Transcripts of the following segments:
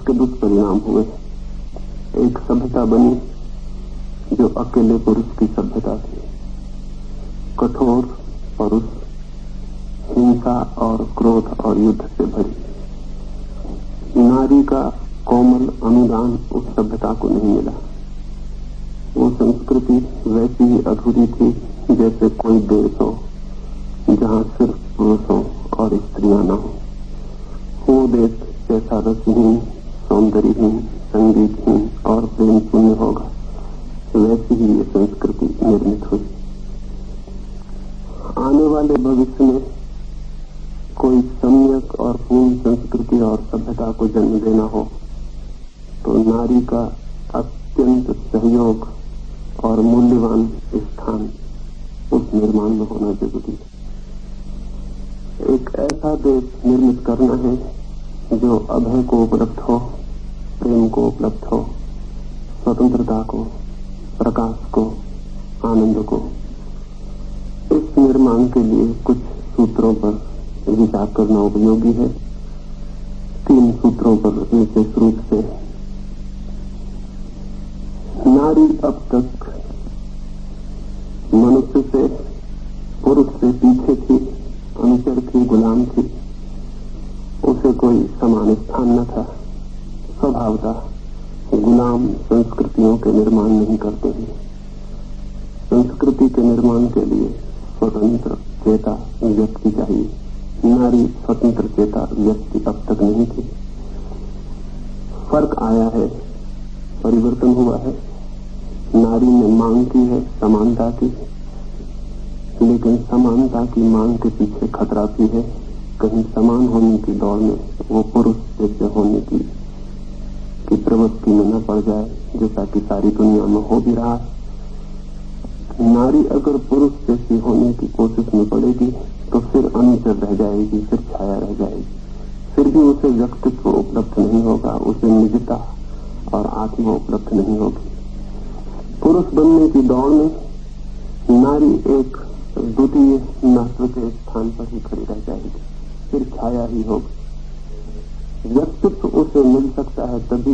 इसके दुष्परिणाम हुए। एक सभ्यता बनी जो अकेले पुरुष की सभ्यता थी। कठोर पुरुष, हिंसा और क्रोध और युद्ध से भरी। नारी का कोमल अनुदान उस सभ्यता को नहीं मिला। वो संस्कृति वैसी ही अधूरी थी जैसे कोई देश हो जहाँ सिर्फ पुरुषों और स्त्रियां न हो। वो देश जैसा रसहीन, सौंदर्यहीन, संगीतहीन और प्रेम शून्य होगा, वैसी ही ये संस्कृति निर्मित हुई। आने वाले भविष्य में कोई सम्यक और पूर्ण संस्कृति और सभ्यता को जन्म देना हो तो नारी का अत्यंत सहयोग और मूल्यवान स्थान उस निर्माण में होना जरूरी है। एक ऐसा देश निर्मित करना है जो अभय को उपलब्ध हो, प्रेम को उपलब्ध हो, स्वतंत्रता को, प्रकाश को, आनंद को। इस निर्माण के लिए कुछ सूत्रों पर विचार करना उपयोगी है। 3 सूत्रों पर विशेष रूप से। नारी अब तक मनुष्य से, पुरुष से पीछे थी, अनुचर थी, गुलाम थी। उसे कोई समान स्थान न था। स्वभावतः गुलाम संस्कृतियों के निर्माण नहीं करते हैं। संस्कृति के निर्माण के लिए स्वतंत्र चेता व्यक्ति चाहिए। नारी स्वतंत्र चेता व्यक्ति अब तक नहीं थी। फर्क आया है, परिवर्तन हुआ है। नारी ने मांग की है समानता की, लेकिन समानता की मांग के पीछे खतरा भी है। कहीं समान होने की दौड़ में वो पुरुष जैसे होने की प्रवृत्ति में न पड़ जाए, जैसा कि सारी दुनिया में हो भी रहा है। नारी अगर पुरुष जैसी होने की कोशिश में पड़ेगी तो फिर अनुचर रह जाएगी, फिर छाया रह जाएगी। फिर भी उसे व्यक्तित्व उपलब्ध नहीं होगा, उसे निजता और आत्मा उपलब्ध नहीं होगी। पुरुष बनने की दौड़ में नारी एक द्वितीय महत्व के स्थान पर ही खड़ी रह जाएगी, फिर छाया ही होगी। व्यक्तित्व उसे मिल सकता है तभी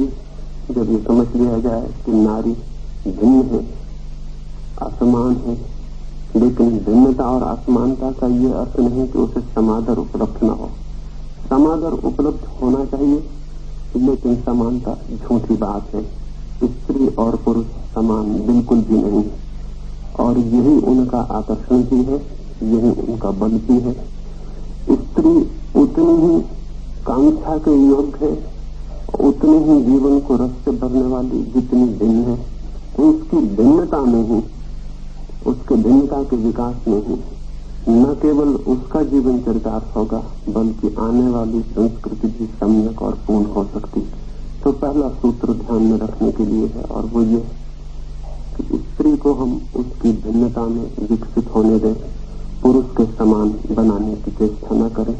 जब ये समझ लिया जाए कि नारी भिन्न है, असमान है। लेकिन भिन्नता और असमानता का ये अर्थ नहीं कि उसे समादर उपलब्ध न हो। समादर उपलब्ध होना चाहिए, लेकिन समानता झूठी बात है। स्त्री और पुरुष समान बिल्कुल भी नहीं है, और यही उनका आकर्षण भी है, यही उनका बल भी है। स्त्री उतनी ही कांक्षा के योग्य है, उतनी ही जीवन को रस से भरने वाली जितनी भिन्न है। उसकी भिन्नता में ही, उसके भिन्नता के विकास में ही न केवल उसका जीवन चरितार्थ होगा, बल्कि आने वाली संस्कृति भी सम्यक और पूर्ण हो सकती। तो पहला सूत्र ध्यान में रखने के लिए है, और वो ये कि स्त्री को हम उसकी भिन्नता में विकसित होने दें, पुरुष के समान बनाने की चेष्टा न करें।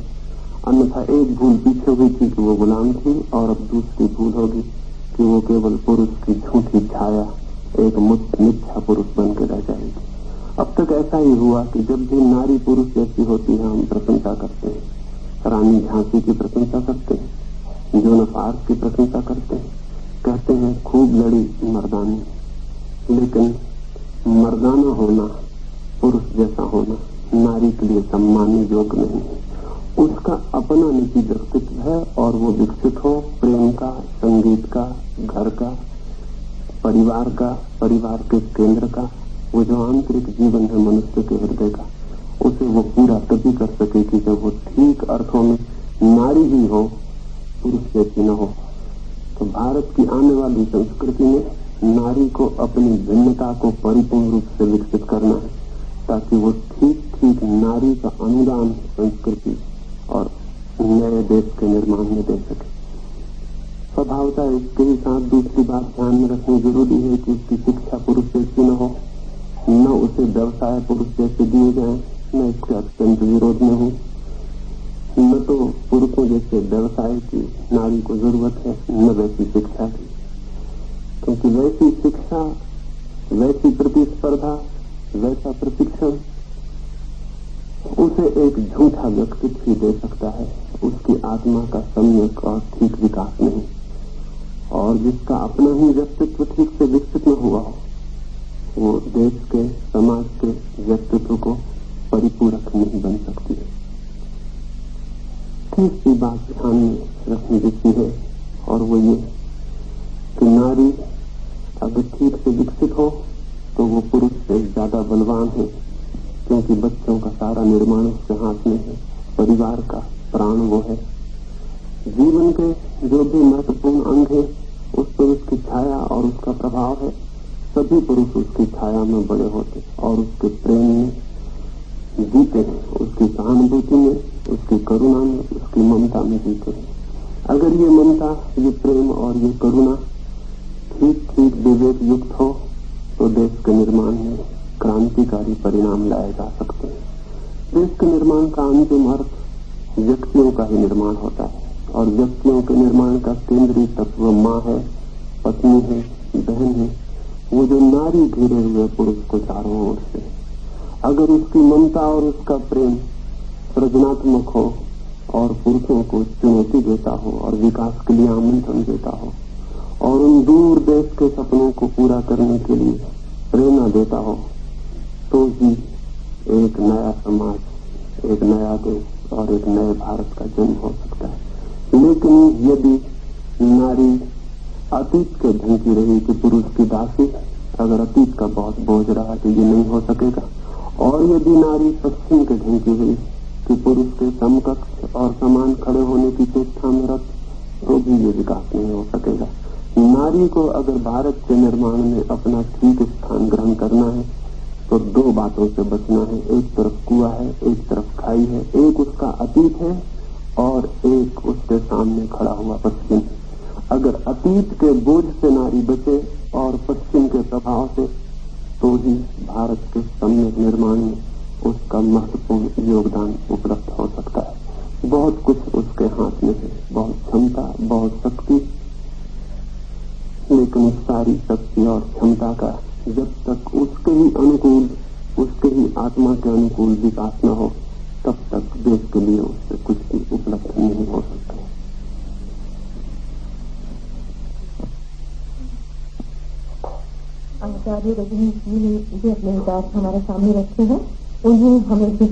अन्यथा एक भूल पीछे हुई थी कि वो गुलाम थी, और अब दूसरी भूल होगी कि वो केवल पुरुष की झूठी छाया, एक मिथ्या पुरुष बन के रह जाएगी। अब तक ऐसा ही हुआ कि जब भी नारी पुरुष जैसी होती है हम प्रशंसा करते हैं। रानी झांसी की प्रशंसा करते हैं, जोन ऑफ आर्क की प्रशंसा करते हैं, कहते हैं खूब लड़ी मर्दानी। लेकिन मर्दाना होना, पुरुष जैसा होना नारी के लिए सम्माननीय योग्य नहीं है। उसका अपना निजी व्यक्तित्व है, और वो विकसित हो प्रेम का, संगीत का, घर का, परिवार का, परिवार के केंद्र का। वो जो आंतरिक जीवन है मनुष्य के हृदय का, उसे वो पूरा तभी कर सकेगी जब वो ठीक अर्थों में नारी ही हो, पुरुष जैसी न हो। तो भारत की आने वाली संस्कृति में नारी को अपनी भिन्नता को परिपूर्ण रूप से विकसित करना है, ताकि वो ठीक ठीक नारी का अनुदान संस्कृति और नए देश के निर्माण में दे सके। स्वभावतः इसके ही साथ दूसरी बात ध्यान में रखनी जरूरी है कि उसकी शिक्षा पुरुष जैसी न हो, न उसे व्यवसाय पुरुष जैसे दिए जाए। मैं इसके अत्यंत विरोध में हूँ। न तो पुरुषों जैसे व्यवसाय की नारी को जरूरत है, न वैसी शिक्षा की। क्योंकि वैसी शिक्षा, वैसी प्रतिस्पर्धा, वैसा प्रशिक्षण उसे एक झूठा व्यक्तित्व ही दे सकता है, उसकी आत्मा का सम्यक और ठीक विकास नहीं। और जिसका अपना ही व्यक्तित्व ठीक से विकसित न हुआ हो, वो देश के, समाज के व्यक्तित्व को परिपूरक नहीं बन सकती है। तीसरी बात ध्यान में रखने जैसी है, और वो ये कि नारी अगर ठीक से विकसित हो तो वो पुरुष से ज्यादा बलवान है, क्योंकि बच्चों का सारा निर्माण उसके हाथ में है। परिवार का प्राण वो है। जीवन के जो भी महत्वपूर्ण अंग है उस पर उसकी छाया और उसका प्रभाव है। सभी पुरुष उसकी छाया में बड़े होते और उसके प्रेम में जीते हैं, उसकी सहानुभूति में, उसकी करुणा में, उसकी ममता में जीते हैं। अगर ये ममता, ये प्रेम और ये करुणा ठीक ठीक विवेक युक्त हो तो देश के निर्माण में क्रांतिकारी परिणाम लाए जा सकते हैं। देश के निर्माण का अंतिम अर्थ व्यक्तियों का ही निर्माण होता है, और व्यक्तियों के निर्माण का केंद्रीय तत्व माँ है, पत्नी है, बहन है, वो जो नारी घिरे हुए पुरुष को चारों ओर से। अगर उसकी ममता और उसका प्रेम सृजनात्मक हो और पुरुषों को चुनौती देता हो और विकास के लिए आमंत्रण देता हो और उन दूर देश के सपनों को पूरा करने के लिए प्रेरणा देता हो, तो ही एक नया समाज, एक नया देश और एक नए भारत का जन्म हो सकता है। लेकिन यदि नारी अतीत के ढंगी रही कि पुरुष की दासी, अगर अतीत का बहुत बोझ रहा तो ये नहीं हो सकेगा। और यदि नारी पश्चिम के ढंगी हुई कि पुरुष के समकक्ष और समान खड़े होने की चेष्टा में रत, तो भी ये विकास नहीं हो सकेगा। नारी को अगर भारत के निर्माण में अपना ठीक स्थान ग्रहण करना है तो दो बातों से बचना है। एक तरफ कुआं है, एक तरफ खाई है, एक उसका अतीत है और एक उसके सामने खड़ा हुआ पश्चिम। अगर अतीत के बोझ से नारी बचे और पश्चिम के प्रभाव से, तो ही भारत के सम्यक निर्माण में उसका महत्वपूर्ण योगदान उपलब्ध हो सकता है। बहुत कुछ उसके हाथ में है, बहुत क्षमता, बहुत शक्ति, लेकिन उस सारी शक्ति और क्षमता का जब तक उसके ही अनुकूल, उसके ही आत्मा के अनुकूल विकास न हो, तब तक देश के लिए उससे कुछ भी उपलब्ध नहीं हो सकता। आचार्य रजनीश जी ने अपने विचार हमारे सामने रखे हैं, उन्हें हमें भी